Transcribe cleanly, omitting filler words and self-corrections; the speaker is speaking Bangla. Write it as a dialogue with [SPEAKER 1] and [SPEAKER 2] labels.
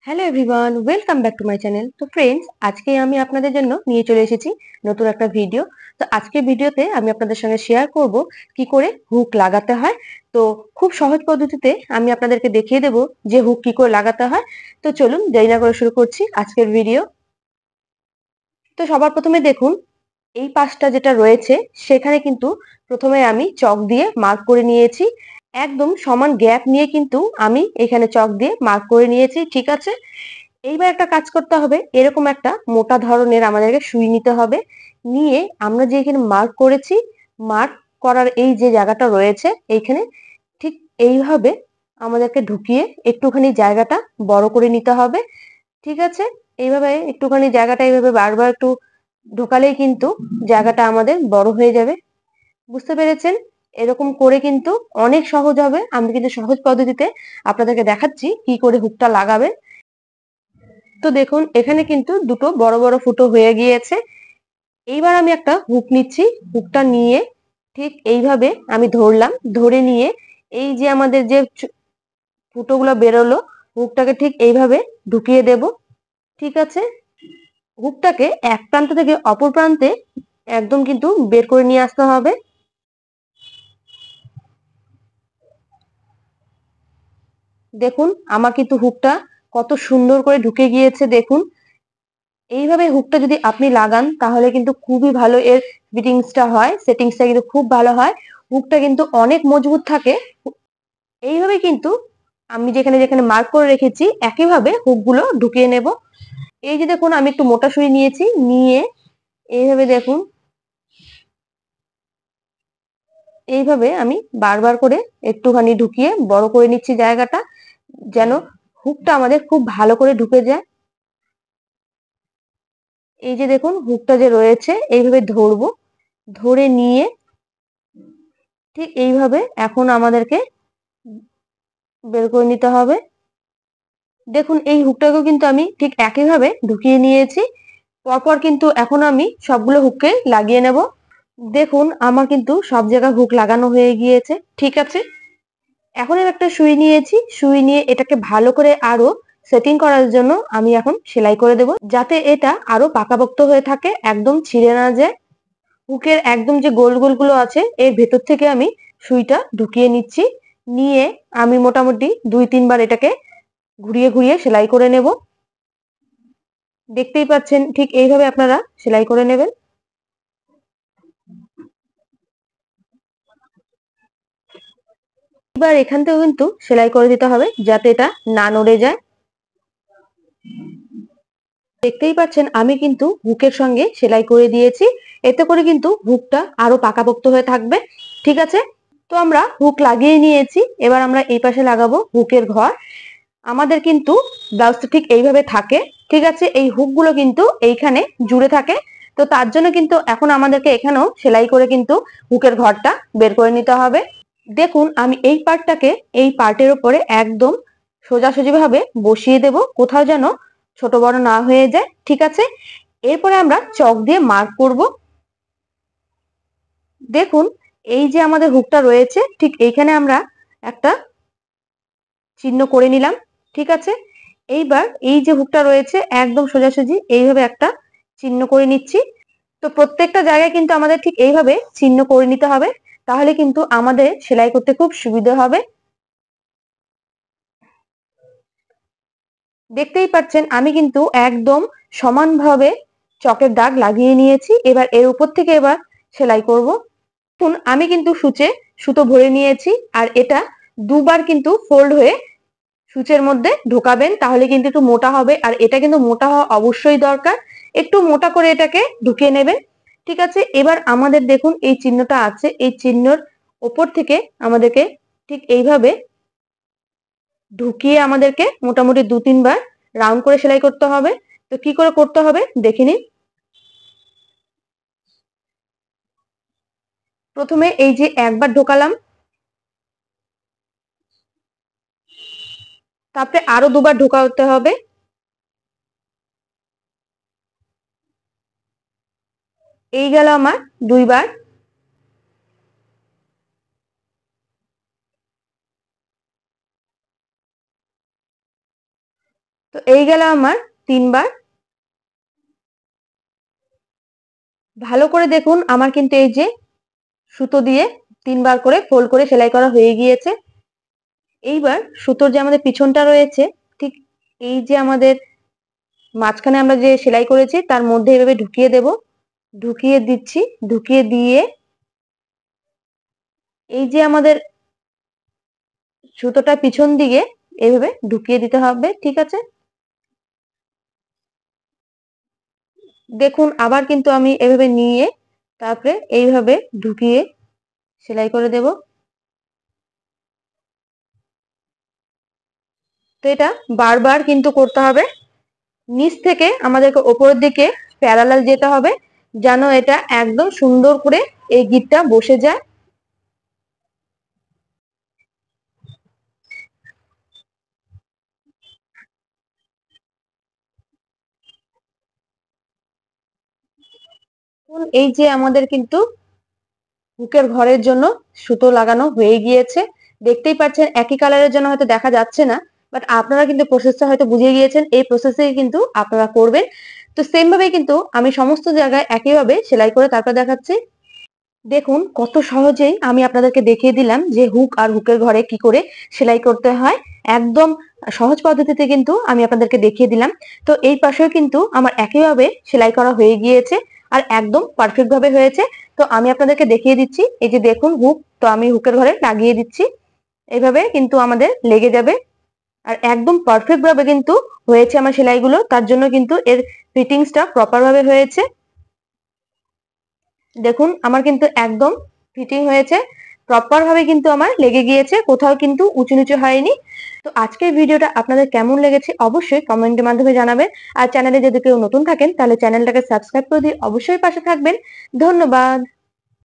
[SPEAKER 1] Hello everyone, welcome back to my channel. তো ফ্রেন্ডস, আজকে আমি আপনাদের জন্য নিয়ে চলে এসেছি নতুন একটা ভিডিও। তো আজকের ভিডিওতে আমি আপনাদের সঙ্গে শেয়ার করব কি করে হুক লাগাতে হয়। তো খুব সহজ পদ্ধতিতে আমি আপনাদেরকে দেখিয়ে দেব যে হুক কি করে লাগাতে হয়। তো চলুন দেরি না করে শুরু করছি আজকের ভিডিও। তো সবার প্রথমে দেখুন, এই পাশটা যেটা রয়েছে সেখানে কিন্তু প্রথমে আমি চক দিয়ে মার্ক করে নিয়েছি। একদম সমান গ্যাপ নিয়ে কিন্তু আমি এখানে চক দিয়ে মার্ক করে নিয়েছি, ঠিক আছে। এইবার একটা কাজ করতে হবে, এরকম একটা মোটা ধরনের আমাদেরকে সুই নিতে হবে। নিয়ে আমরা যে এখানে মার্ক করেছি, মার্ক করার এই যে জায়গাটা রয়েছে এইখানে ঠিক এইভাবে আমাদেরকে ঢুকিয়ে একটুখানি জায়গাটা বড় করে নিতে হবে, ঠিক আছে। এইভাবে একটুখানি জায়গাটা এইভাবে বারবার একটু ঢোকালেই কিন্তু জায়গাটা আমাদের বড় হয়ে যাবে। বুঝতে পেরেছেন? এরকম করে কিন্তু অনেক সহজ হবে। আমি কিন্তু সহজ পদ্ধতিতে আপনাদেরকে দেখাচ্ছি কি করে হুকটা লাগাবেন। তো দেখুন, এখানে কিন্তু দুটো বড় বড় ফুটো হয়ে গিয়েছে। এইবার আমি একটা হুক নিচ্ছি। হুকটা নিয়ে ঠিক এইভাবে আমি ধরলাম, ধরে নিয়ে এই যে আমাদের যে ফুটোগুলো বেরোলো, হুকটাকে ঠিক এইভাবে ঢুকিয়ে দেব, ঠিক আছে। হুকটাকে এক প্রান্ত থেকে অপর প্রান্তে একদম কিন্তু বের করে নিয়ে আসতে হবে। দেখুন, আমার কিন্তু হুকটা কত সুন্দর করে ঢুকে গিয়েছে, দেখুন। এইভাবে হুকটা যদি আপনি লাগান তাহলে কিন্তু খুবই ভালো এর ফিটিংসটা হয়, সেটিংসটা কিন্তু খুব ভালো হয়। হুকটা কিন্তু অনেক মজবুত থাকে। এইভাবে কিন্তু আমি যেখানে যেখানে মার্ক করে রেখেছি একইভাবে হুকগুলো ঢুকিয়ে নেব। এই যে দেখুন, আমি একটু মোটা সুই নিয়েছি, নিয়ে এইভাবে দেখুন, এইভাবে আমি বারবার করে একটুখানি ঢুকিয়ে বড় করে নিচ্ছি জায়গাটা, যেন হুকটা আমাদের খুব ভালো করে ঢুকে যায়। এই যে দেখুন, হুকটা যে রয়েছে এইভাবে ধরবো, ধরে নিয়ে ঠিক এইভাবে এখন আমাদেরকে বের করে নিতে হবে। দেখুন, এই হুকটাকেও কিন্তু আমি ঠিক একইভাবে ঢুকিয়ে নিয়েছি। পরপর কিন্তু এখন আমি সবগুলো হুককে লাগিয়ে নেব। দেখুন, আমার কিন্তু সব জায়গায় হুক লাগানো হয়ে গিয়েছে, ঠিক আছে। এখন আমি একটা সুই নিয়েছি, সুই নিয়ে এটাকে ভালো করে আরো সেটিং করার জন্য আমি এখন সেলাই করে দেব, যাতে এটা আরো পাকাপোক্ত হয়ে থাকে, একদম ছিঁড়ে না যায়। হুকের একদম যে গোল গোল গুলো আছে এর ভেতর থেকে আমি সুইটা ঢুকিয়ে নিচ্ছি। নিয়ে আমি মোটামুটি 2-3 বার এটাকে ঘুরিয়ে ঘুরিয়ে সেলাই করে নেব। দেখতেই পাচ্ছেন, ঠিক এইভাবে আপনারা সেলাই করে নেবেন। এবার এখান থেকেও কিন্তু সেলাই করে দিতে হবে যাতে এটা না নড়ে যায়। দেখতেই পাচ্ছেন আমি কিন্তু হুকের সঙ্গে সেলাই করে দিয়েছি, এতে করে কিন্তু হুকটা আরো পাকাপোক্ত হয়ে থাকবে, ঠিক আছে। তো আমরা হুক লাগিয়ে নিয়েছি, এবার আমরা এই পাশে লাগাবো হুকের ঘর। আমাদের কিন্তু ব্লাউজটা ঠিক এইভাবে থাকে, ঠিক আছে। এই হুকগুলো কিন্তু এইখানে জুড়ে থাকে। তো তার জন্য কিন্তু এখন আমাদেরকে এখানেও সেলাই করে কিন্তু হুকের ঘরটা বের করে নিতে হবে। দেখুন, আমি এই পার্টটাকে এই পার্টের উপরে একদম সোজাসুজি ভাবে বসিয়ে দেব, কোথাও যেন ছোট বড় না হয়ে যায়, ঠিক আছে। এরপরে আমরা চক দিয়ে মার্ক করব। দেখুন, এই যে আমাদের হুকটা রয়েছে ঠিক এইখানে আমরা একটা চিহ্ন করে নিলাম, ঠিক আছে। এইবার এই যে হুকটা রয়েছে একদম সোজাসুজি এইভাবে একটা চিহ্ন করে নিচ্ছি। তো প্রত্যেকটা জায়গায় কিন্তু আমাদের ঠিক এইভাবে চিহ্ন করে নিতে হবে, তাহলে কিন্তু আমাদের সেলাই করতে খুব সুবিধা হবে। দেখতেই পাচ্ছেন আমি কিন্তু একদম সমানভাবে চকের দাগ লাগিয়ে নিয়েছি। এবার এর উপর থেকে এবার সেলাই করব। দেখুন, আমি কিন্তু সূচে সুতো ভরে নিয়েছি, আর এটা দুবার কিন্তু ফোল্ড হয়ে সূচের মধ্যে ঢোকাবেন, তাহলে কিন্তু একটু মোটা হবে। আর এটা কিন্তু মোটা হওয়া অবশ্যই দরকার, একটু মোটা করে এটাকে ঢুকিয়ে নেবেন, ঠিক আছে। এবার আমাদের দেখুন এই চিহ্নটা আছে, এই চিহ্নর ওপর থেকে আমাদেরকে ঠিক এইভাবে ঢুকিয়ে আমাদেরকে মোটামুটি 2-3 বার রাউন্ড করে সেলাই করতে হবে। তো কি করে করতে হবে দেখে নিন। প্রথমে এই যে একবার ঢোকালাম, তারপরে আরো 2বার ঢোকাতে হবে। এই গেল আমার 2বার। তো এই গেল আমার 3বার। ভালো করে দেখুন, আমার কিন্তু এই যে সুতো দিয়ে 3বার করে ফোল্ড করে সেলাই করা হয়ে গিয়েছে। এইবার সুতোর যে আমাদের পিছনটা রয়েছে, ঠিক এই যে আমাদের মাঝখানে আমরা যে সেলাই করেছি তার মধ্যে এভাবে ঢুকিয়ে দেব। ঢুকিয়ে দিচ্ছি, ঢুকিয়ে দিয়ে এই যে আমাদের সুতোটা পিছন দিকে এইভাবে ঢুকিয়ে দিতে হবে। ঠিক আছে, দেখুন আবার কিন্তু আমি এভাবে নিয়ে তারপরে এইভাবে ঢুকিয়ে সেলাই করে দেব। তো এটা বারবার কিন্তু করতে হবে। নিচ থেকে আমাদেরকে ওপরের দিকে প্যারালাল যেতে হবে, যেন এটা একদম সুন্দর করে এই গিঁটটা বসে যায়। এই যে আমাদের কিন্তু হুকের ঘরের জন্য সুতো লাগানো হয়ে গিয়েছে। দেখতেই পাচ্ছেন একই কালারের জন্য হয়তো দেখা যাচ্ছে না, বাট আপনারা কিন্তু প্রসেসটা হয়তো বুঝে গিয়েছেন। এই প্রসেসে কিন্তু আপনারা করবেন। তো সেম ভাবে কিন্তু আমি সমস্ত জায়গায় একইভাবে সেলাই করে তারপর দেখাচ্ছি। দেখুন কত সহজেই আমি আপনাদেরকে দেখিয়ে দিলাম যে হুক আর হুকের ঘরে কি করে সেলাই করতে হয়। একদম সহজ পদ্ধতিতে কিন্তু আমি আপনাদেরকে দেখিয়ে দিলাম। তো এই পাশেও কিন্তু আমার একইভাবে সেলাই করা হয়ে গিয়েছে আর একদম পারফেক্ট ভাবে হয়েছে। তো আমি আপনাদেরকে দেখিয়ে দিচ্ছি, এই যে দেখুন হুক, তো আমি হুকের ঘরে লাগিয়ে দিচ্ছি। এইভাবে কিন্তু আমাদের লেগে যাবে আর একদম পারফেক্ট ভাবে কিন্তু হয়েছে আমার সেলাইগুলো। তার জন্য কিন্তু এর ফিটিংসটা প্রপার ভাবে হয়েছে। দেখুন আমার কিন্তু একদম ফিটিং হয়েছে, প্রপার ভাবে কিন্তু আমার লেগে গিয়েছে, কোথাও কিন্তু উঁচু নিচু হয়নি। তো আজকের ভিডিওটা আপনাদের কেমন লেগেছে অবশ্যই কমেন্টের মাধ্যমে জানাবেন। আর চ্যানেলে যদি কেউ নতুন থাকেন তাহলে চ্যানেলটাকে সাবস্ক্রাইব করে দিয়ে অবশ্যই পাশে থাকবেন। ধন্যবাদ।